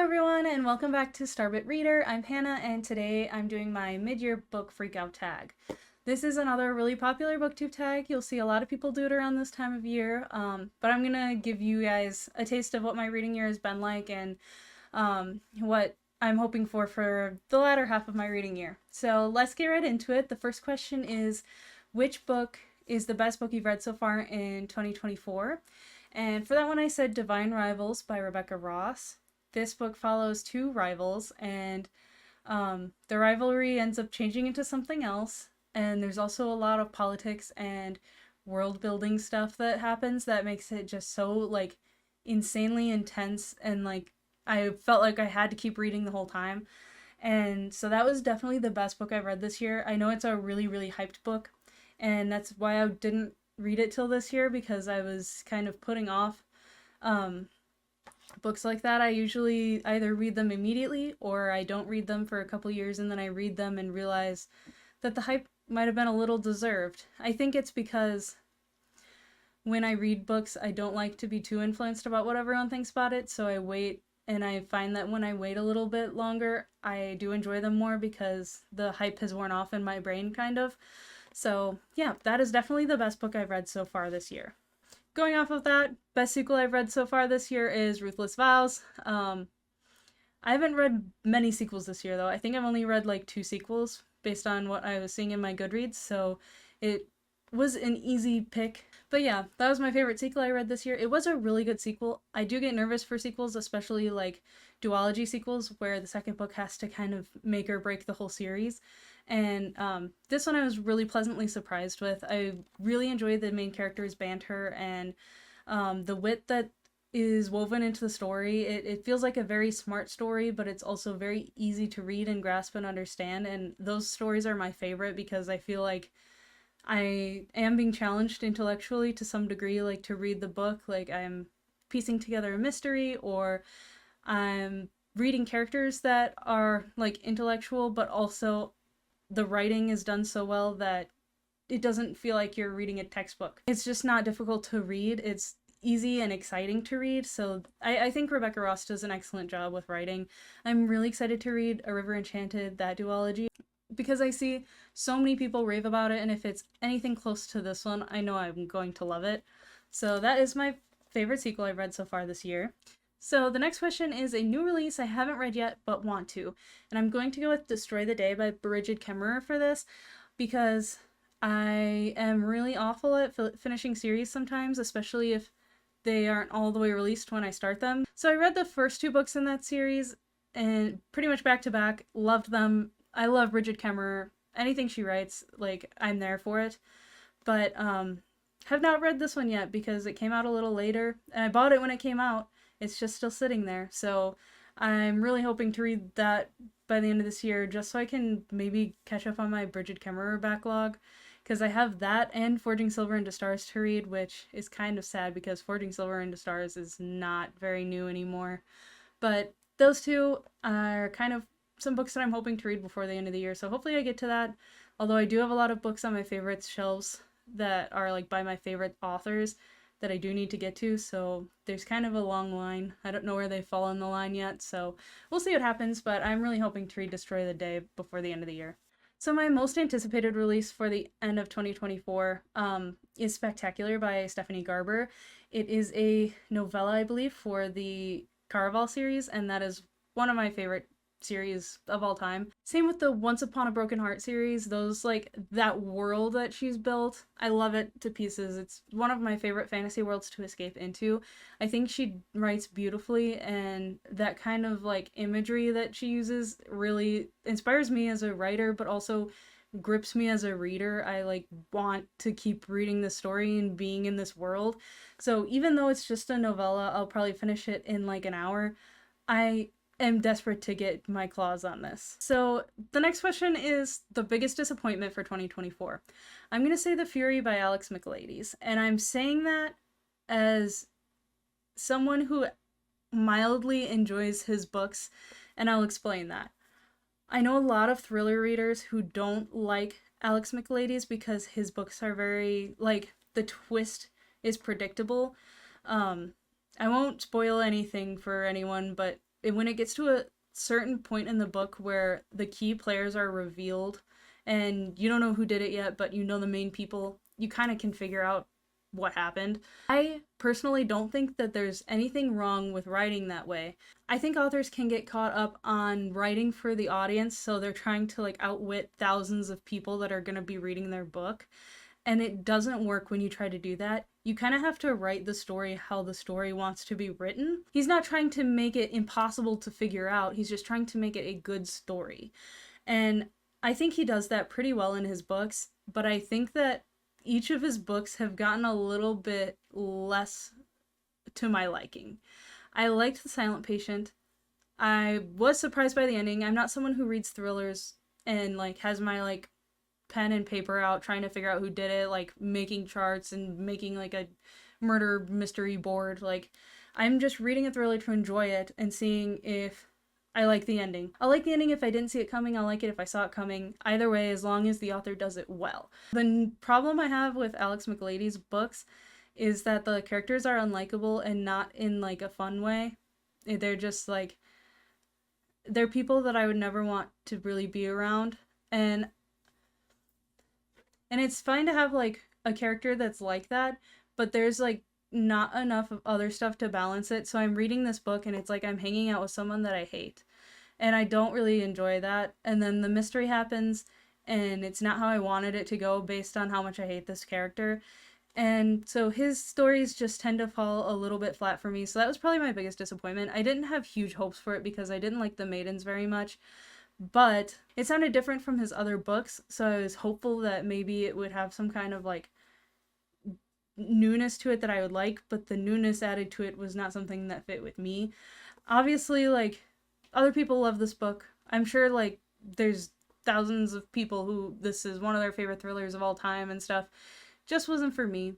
everyone, and welcome back to Starbit Reader. I'm Hannah, and today I'm doing my mid-year book freakout tag. This is another really popular booktube tag. You'll see a lot of people do it around this time of year, but I'm gonna give you guys a taste of what my reading year has been like and what I'm hoping for the latter half of my reading year. So let's get right into it. The first question is, which book is the best book you've read so far in 2024? And for that one I said Divine Rivals by Rebecca Ross. This book follows two rivals, and the rivalry ends up changing into something else. And there's also a lot of politics and world building stuff that happens that makes it just so like insanely intense, and like I felt like I had to keep reading the whole time. And so that was definitely the best book I've read this year. I know it's a really, really hyped book, and that's why I didn't read it till this year, because I was kind of putting off books like that. I usually either read them immediately or I don't read them for a couple years and then I read them and realize that the hype might have been a little deserved. I think it's because when I read books, I don't like to be too influenced about what everyone thinks about it, so I wait, and I find that when I wait a little bit longer, I do enjoy them more because the hype has worn off in my brain, kind of. So yeah, that is definitely the best book I've read so far this year. Going off of that, best sequel I've read so far this year is Ruthless Vows. I haven't read many sequels this year, though. I think I've only read like 2 sequels based on what I was seeing in my Goodreads, so it was an easy pick. But yeah, that was my favorite sequel I read this year. It was a really good sequel. I do get nervous for sequels, especially like duology sequels, where the second book has to kind of make or break the whole series. And this one I was really pleasantly surprised with. I really enjoyed the main character's banter and the wit that is woven into the story. It feels like a very smart story, but it's also very easy to read and grasp and understand. And those stories are my favorite because I feel like I am being challenged intellectually to some degree, like to read the book, like I'm piecing together a mystery, or I'm reading characters that are like intellectual, but also the writing is done so well that it doesn't feel like you're reading a textbook. It's just not difficult to read. It's easy and exciting to read. So I think Rebecca Ross does an excellent job with writing. I'm really excited to read A River Enchanted, that duology, because I see so many people rave about it, and if it's anything close to this one, I know I'm going to love it. So that is my favorite sequel I've read so far this year. So the next question is a new release I haven't read yet but want to, and I'm going to go with Destroy the Day by Brigid Kemmerer for this, because I am really awful at finishing series sometimes, especially if they aren't all the way released when I start them. So I read the first 2 books in that series, and pretty much back to back, loved them. I love Brigid Kemmerer. Anything she writes, like, I'm there for it. But have not read this one yet because it came out a little later, and I bought it when it came out. It's just still sitting there. So I'm really hoping to read that by the end of this year, just so I can maybe catch up on my Brigid Kemmerer backlog, because I have that and Forging Silver into Stars to read, which is kind of sad because Forging Silver into Stars is not very new anymore. But those 2 are kind of some books that I'm hoping to read before the end of the year, so hopefully I get to that. Although I do have a lot of books on my favorites shelves that are like by my favorite authors that I do need to get to, so there's kind of a long line. I don't know where they fall in the line yet, so we'll see what happens, but I'm really hoping to read Destroy the Day before the end of the year. So my most anticipated release for the end of 2024 is Spectacular by Stephanie Garber. It is a novella, I believe, for the Caraval series, and that is one of my favorite series of all time. Same with the Once Upon a Broken Heart series. Those, like, that world that she's built, I love it to pieces. It's one of my favorite fantasy worlds to escape into. I think she writes beautifully, and that kind of like imagery that she uses really inspires me as a writer, but also grips me as a reader. I like want to keep reading the story and being in this world. So even though it's just a novella, I'll probably finish it in like an hour. I am desperate to get my claws on this. So the next question is the biggest disappointment for 2024. I'm going to say The Fury by Alex Michaelides, and I'm saying that as someone who mildly enjoys his books, and I'll explain that. I know a lot of thriller readers who don't like Alex Michaelides because his books are very, like, the twist is predictable. I won't spoil anything for anyone, but when it gets to a certain point in the book where the key players are revealed and you don't know who did it yet, but you know the main people, you kind of can figure out what happened. I personally don't think that there's anything wrong with writing that way. I think authors can get caught up on writing for the audience, so they're trying to like outwit thousands of people that are going to be reading their book. And it doesn't work when you try to do that. You kind of have to write the story how the story wants to be written. He's not trying to make it impossible to figure out, he's just trying to make it a good story. And I think he does that pretty well in his books, but I think that each of his books have gotten a little bit less to my liking. I liked The Silent Patient. I was surprised by the ending. I'm not someone who reads thrillers and like has my like pen and paper out trying to figure out who did it, like making charts and making like a murder mystery board. Like, I'm just reading a thriller to enjoy it and seeing if I like the ending. I'll like the ending if I didn't see it coming. I'll like it if I saw it coming. Either way, as long as the author does it well. The problem I have with Alex McLady's books is that the characters are unlikable and not in like a fun way. They're just like, they're people that I would never want to really be around. And it's fine to have like a character that's like that, but there's like not enough of other stuff to balance it. So I'm reading this book and it's like I'm hanging out with someone that I hate. And I don't really enjoy that. And then the mystery happens and it's not how I wanted it to go based on how much I hate this character. And so his stories just tend to fall a little bit flat for me. So that was probably my biggest disappointment. I didn't have huge hopes for it because I didn't like The Maidens very much. But it sounded different from his other books, so I was hopeful that maybe it would have some kind of like newness to it that I would like, but the newness added to it was not something that fit with me. Obviously, like, other people love this book. I'm sure like there's thousands of people who this is one of their favorite thrillers of all time and stuff. Just wasn't for me.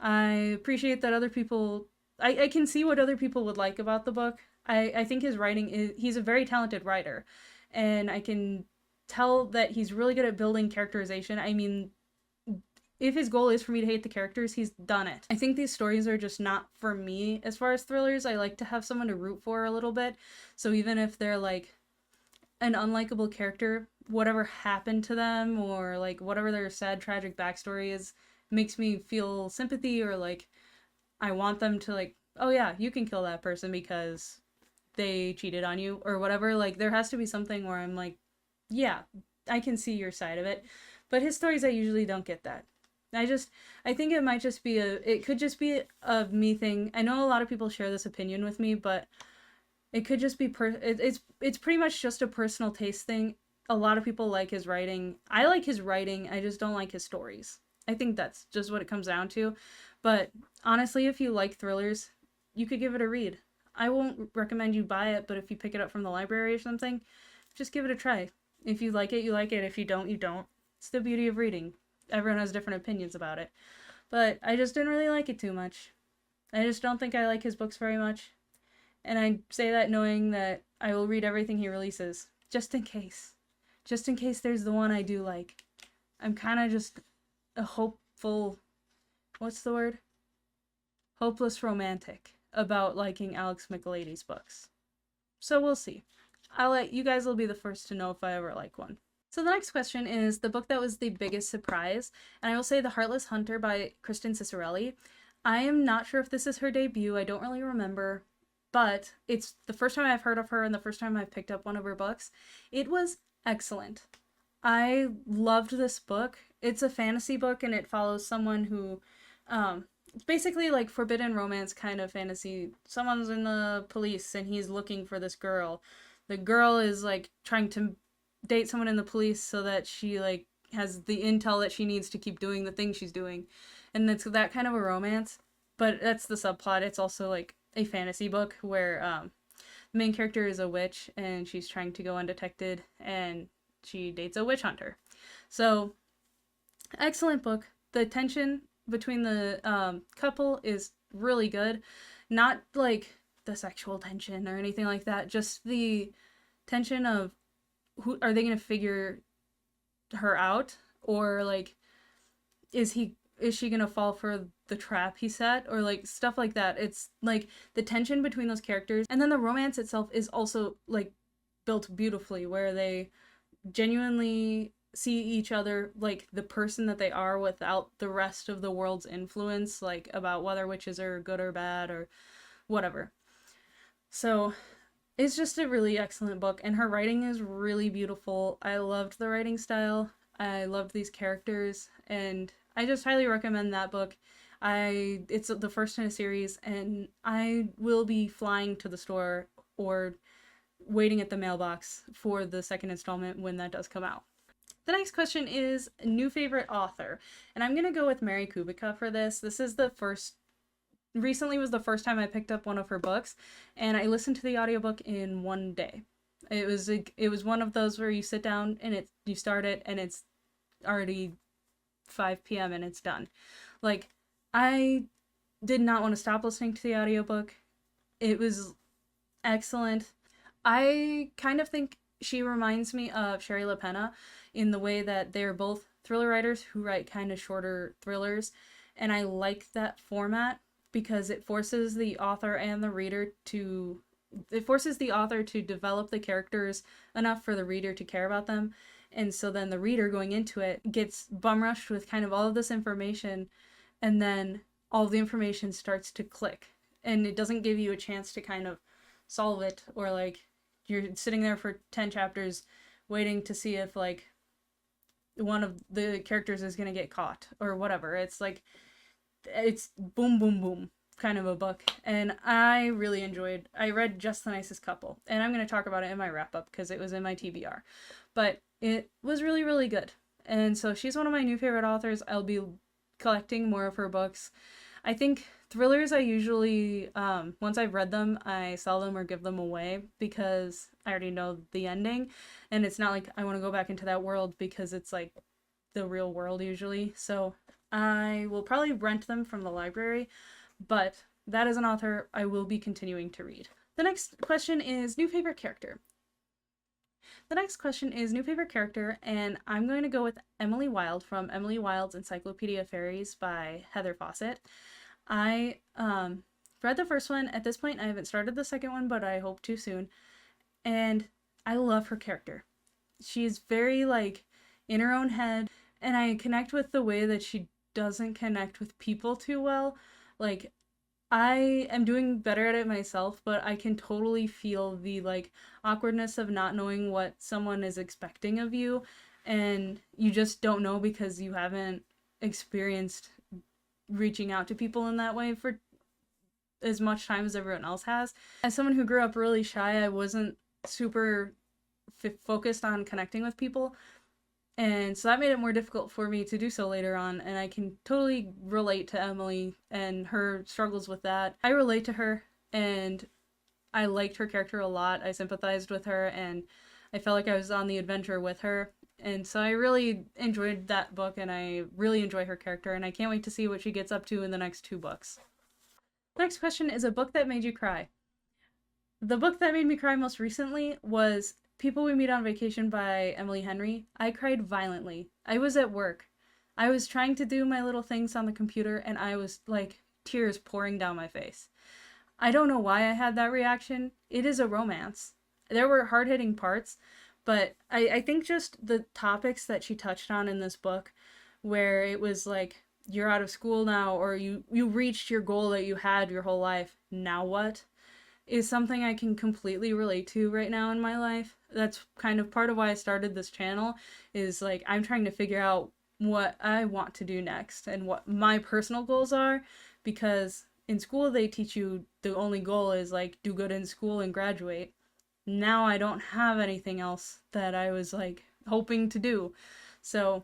I appreciate that other people, I can see what other people would like about the book. I think his writing is, he's a very talented writer. And I can tell that he's really good at building characterization. I mean, if his goal is for me to hate the characters, he's done it. I think these stories are just not for me as far as thrillers. I like to have someone to root for a little bit. So even if they're like an unlikable character, whatever happened to them or like whatever their sad, tragic backstory is, makes me feel sympathy or like I want them to like, oh yeah, you can kill that person because they cheated on you or whatever. Like, there has to be something where I'm like, yeah, I can see your side of it. But his stories, I usually don't get that. I think it might just be it could just be a me thing. I know a lot of people share this opinion with me, but it could just be it's pretty much just a personal taste thing. A lot of people like his writing. I like his writing. I just don't like his stories. I think that's just what it comes down to. But honestly, if you like thrillers, you could give it a read. I won't recommend you buy it, but if you pick it up from the library or something, just give it a try. If you like it, you like it. If you don't, you don't. It's the beauty of reading. Everyone has different opinions about it. But I just didn't really like it too much. I just don't think I like his books very much. And I say that knowing that I will read everything he releases, just in case. Just in case there's the one I do like. I'm kind of just a hopeful, what's the word? Hopeless romantic about liking Alex McLady's books. So we'll see. You guys will be the first to know if I ever like one. So the next question is the book that was the biggest surprise, and I will say The Heartless Hunter by Kristen Cicerelli. I am not sure if this is her debut, I don't really remember, but it's the first time I've heard of her and the first time I've picked up one of her books. It was excellent. I loved this book. It's a fantasy book and it follows someone who, it's basically like forbidden romance kind of fantasy. Someone's in the police and he's looking for this girl. The girl is like trying to date someone in the police so that she like has the intel that she needs to keep doing the thing she's doing. And it's that kind of a romance, but that's the subplot. It's also like a fantasy book where the main character is a witch and she's trying to go undetected and she dates a witch hunter. So, excellent book. The tension between the couple is really good. Not like the sexual tension or anything like that, just the tension of who are they going to figure her out, or like is she going to fall for the trap he set, or like stuff like that. It's like the tension between those characters, and then the romance itself is also like built beautifully, where they genuinely see each other like the person that they are without the rest of the world's influence, like about whether witches are good or bad or whatever. So it's just a really excellent book, and her writing is really beautiful. I loved the writing style. I loved these characters, and I just highly recommend that book. It's the first in a series, and I will be flying to the store or waiting at the mailbox for the second installment when that does come out. The next question is new favorite author, and I'm gonna go with Mary Kubica for this. This is the first recently was the first time I picked up one of her books, and I listened to the audiobook in one day. It was one of those where you sit down and you start it and it's already 5 p.m. and it's done. Like, I did not want to stop listening to the audiobook. It was excellent. I kind of think she reminds me of Shari LaPena in the way that they're both thriller writers who write kind of shorter thrillers, and I like that format because it forces the author and the reader to develop the characters enough for the reader to care about them. And so then the reader going into it gets bum rushed with kind of all of this information, and then all the information starts to click. And it doesn't give you a chance to kind of solve it, or like you're sitting there for 10 chapters waiting to see if like one of the characters is going to get caught or whatever. It's like it's boom boom boom kind of a book, and I really enjoyed. I read Just the Nicest Couple, and I'm going to talk about it in my wrap up because it was in my TBR, but it was really, really good. And so she's one of my new favorite authors. I'll be collecting more of her books. I think thrillers, I usually once I've read them, I sell them or give them away because I already know the ending, and it's not like I want to go back into that world because it's like the real world usually. So I will probably rent them from the library, but that is an author I will be continuing to read. The next question is new favorite character. And I'm going to go with Emily Wilde from Emily Wilde's Encyclopedia of Fairies by Heather Fawcett. I read the first one. At this point, I haven't started the second one, but I hope to soon. And I love her character. She's very, like, in her own head, and I connect with the way that she doesn't connect with people too well. Like, I am doing better at it myself, but I can totally feel the, like, awkwardness of not knowing what someone is expecting of you, and you just don't know because you haven't experienced reaching out to people in that way for as much time as everyone else has. As someone who grew up really shy, I wasn't super focused on connecting with people, and so that made it more difficult for me to do so later on, and I can totally relate to Emily and her struggles with that. I relate to her, and I liked her character a lot. I sympathized with her, and I felt like I was on the adventure with her. And so I really enjoyed that book, and I really enjoy her character, and I can't wait to see what she gets up to in the next 2 books. Next question is a book that made you cry. The book that made me cry most recently was People We Meet on Vacation by Emily Henry. I cried violently. I was at work. I was trying to do my little things on the computer, and I was like tears pouring down my face. I don't know why I had that reaction. It is a romance. There were hard-hitting parts, but I think just the topics that she touched on in this book, where it was like, you're out of school now, or you reached your goal that you had your whole life, now what? Is something I can completely relate to right now in my life. That's kind of part of why I started this channel, is like I'm trying to figure out what I want to do next and what my personal goals are, because in school they teach you the only goal is like do good in school and graduate. Now I don't have anything else that I was like hoping to do. So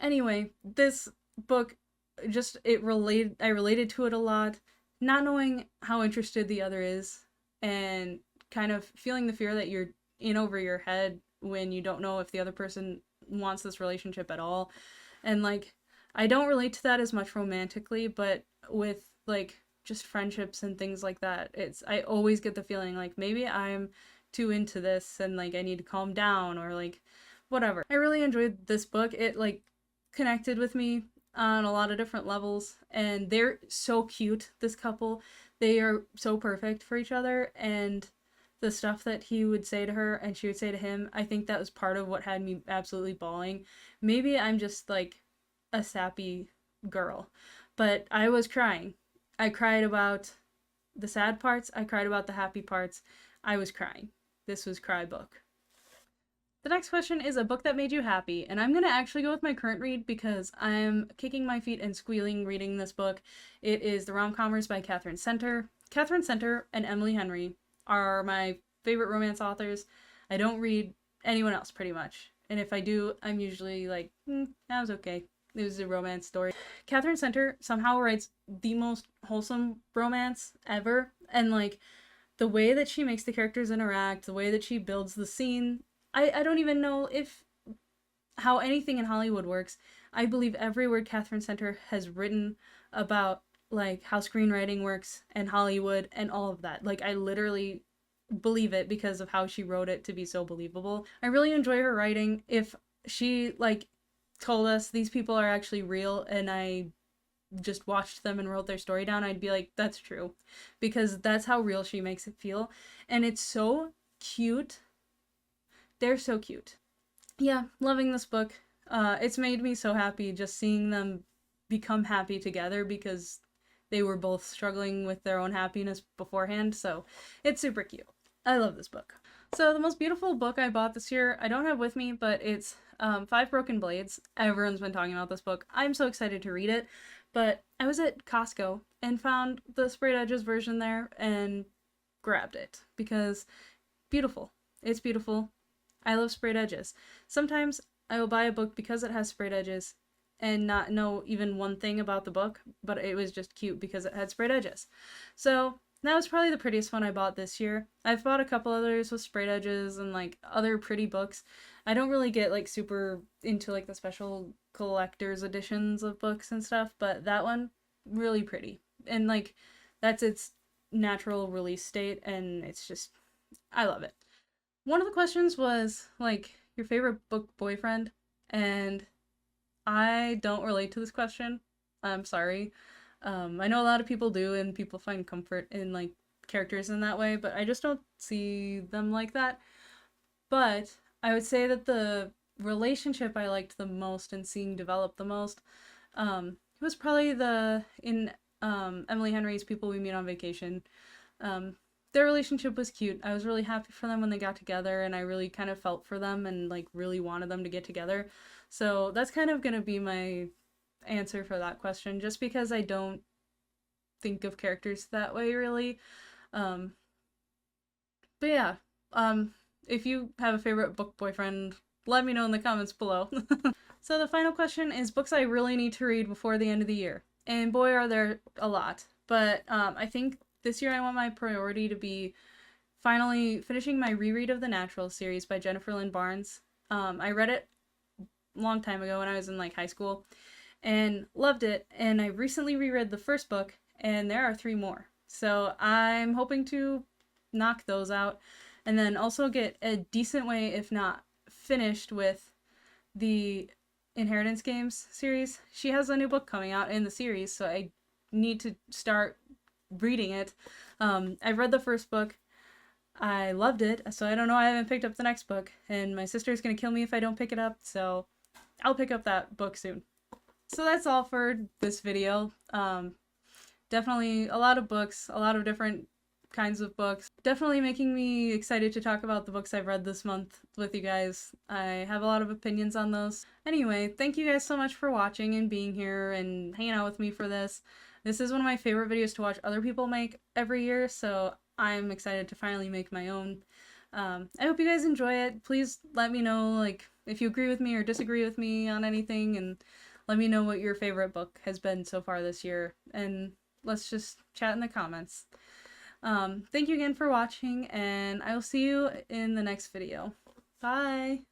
anyway, this book just I related to it a lot, not knowing how interested the other is, and kind of feeling the fear that you're in over your head when you don't know if the other person wants this relationship at all. And like, I don't relate to that as much romantically, but with like just friendships and things like that, I always get the feeling like maybe I'm too into this and like I need to calm down or like whatever. I really enjoyed this book. It like connected with me on a lot of different levels, and they're so cute, this couple. They are so perfect for each other, and the stuff that he would say to her and she would say to him, I think that was part of what had me absolutely bawling. Maybe I'm just like a sappy girl, but I was crying. I cried about the sad parts, I cried about the happy parts. I was crying. This was cry book. The next question is a book that made you happy, and I'm going to actually go with my current read because I'm kicking my feet and squealing reading this book. It is The Rom-Commers by Katherine Center. Katherine Center and Emily Henry are my favorite romance authors. I don't read anyone else pretty much, and if I do, I'm usually like, that was okay. It was a romance story. Katherine Center somehow writes the most wholesome romance ever, and like the way that she makes the characters interact, the way that she builds the scene, I don't even know if how anything in Hollywood works. I believe every word Katherine Center has written about like how screenwriting works and Hollywood and all of that. Like I literally believe it because of how she wrote it to be so believable. I really enjoy her writing. If she like told us these people are actually real and I just watched them and wrote their story down, I'd be like, that's true. Because that's how real she makes it feel. And it's so cute. They're so cute. Yeah, loving this book. It's made me so happy just seeing them become happy together because they were both struggling with their own happiness beforehand, so it's super cute. I love this book. So the most beautiful book I bought this year, I don't have with me, but it's Five Broken Blades. Everyone's been talking about this book. I'm so excited to read it, but I was at Costco and found the Sprayed Edges version there and grabbed it because beautiful. It's beautiful. I love sprayed edges. Sometimes I will buy a book because it has sprayed edges and not know even one thing about the book, but it was just cute because it had sprayed edges. So that was probably the prettiest one I bought this year. I've bought a couple others with sprayed edges and like other pretty books. I don't really get like super into like the special collector's editions of books and stuff, but that one, really pretty. And like that's its natural release date and it's just, I love it. One of the questions was like your favorite book boyfriend, and I don't relate to this question. I'm sorry. I know a lot of people do, and people find comfort in like characters in that way, but I just don't see them like that. But I would say that the relationship I liked the most and seeing develop the most was probably the in Emily Henry's People We Meet on Vacation. Um, their relationship was cute. I was really happy for them when they got together, and I really kind of felt for them and like really wanted them to get together. So that's kind of gonna be my answer for that question, just because I don't think of characters that way really. Um, but yeah, um, if you have a favorite book boyfriend, let me know in the comments below. So the final question is books I really need to read before the end of the year. And boy, are there a lot. But I think this year I want my priority to be finally finishing my reread of the Natural series by Jennifer Lynn Barnes. I read it a long time ago when I was in like high school and loved it. And I recently reread the first book and there are 3 more. So I'm hoping to knock those out and then also get a decent way, if not finished, with the Inheritance Games series. She has a new book coming out in the series, so I need to start reading it. I've read the first book. I loved it, so I don't know why I haven't picked up the next book, and my sister's gonna kill me if I don't pick it up, so I'll pick up that book soon. So that's all for this video. Definitely a lot of books, a lot of different kinds of books. Definitely making me excited to talk about the books I've read this month with you guys. I have a lot of opinions on those. Anyway, thank you guys so much for watching and being here and hanging out with me for this. This is one of my favorite videos to watch other people make every year, so I'm excited to finally make my own. I hope you guys enjoy it. Please let me know like if you agree with me or disagree with me on anything, and let me know what your favorite book has been so far this year, and let's just chat in the comments. Thank you again for watching, and I will see you in the next video. Bye!